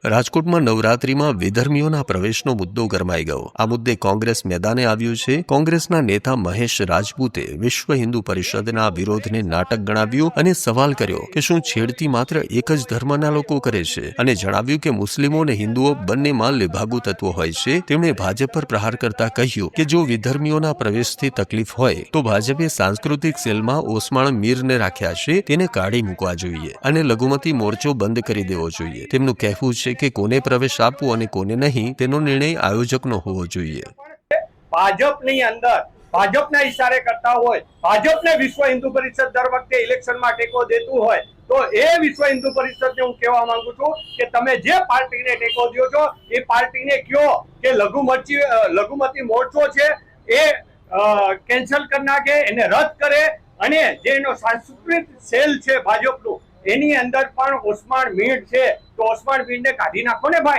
રાજકોટમાં નવરાત્રીમાં વિધર્મીઓના પ્રવેશનો મુદ્દો ગરમાઈ ગયો। આ મુદ્દે કોંગ્રેસ મેદાને આવ્યું છે। કોંગ્રેસના નેતા મહેશ રાજપૂતે વિશ્વ હિન્દુ પરિષદના વિરોધને નાટક ગણાવ્યું અને સવાલ કર્યો કે શું છેડતી માત્ર એક જ ધર્મના લોકો કરે છે, અને જણાવ્યું કે મુસ્લિમો અને હિન્દુઓ બંનેમાં લેભાગુ તત્વો હોય છે। તેમણે ભાજપ પર પ્રહાર કરતા કહ્યું કે જો વિધર્મીઓના પ્રવેશથી તકલીફ હોય તો ભાજપે સાંસ્કૃતિક સેલમાં ઓસમાણ મીરને રાખ્યા છે, તેને કાઢી મૂકવા જોઈએ અને લઘુમતી મોરચો બંધ કરી દેવો જોઈએ। તેમનું કહેવું છે કે કોને પ્રવેશ આપવો અને કોને નહીં તેનો નિર્ણય આયોજકનો હોવો જોઈએ। ભાજપની અંદર ભાજપના ઈશારે કરતા હોય, ભાજપને વિશ્વ હિન્દુ પરિષદ દર વખતે ઇલેક્શનમાં ટેકો દેતું હોય તો એ વિશ્વ હિન્દુ પરિષદને હું કહેવા માંગુ છું કે તમે જે પાર્ટીને ટેકો દો છો એ પાર્ટીને કહો કે લઘુમતી મોરચો છે એ કેન્સલ કરી નાખે, એને રદ કરે અને જે એનો સાંસ્કૃતિક સેલ છે ભાજપનું એની અંદર પણ ઓસમાણ મીર છે તો ઓસમાણ મીરને કાઢી નાખો ને ભાઈ।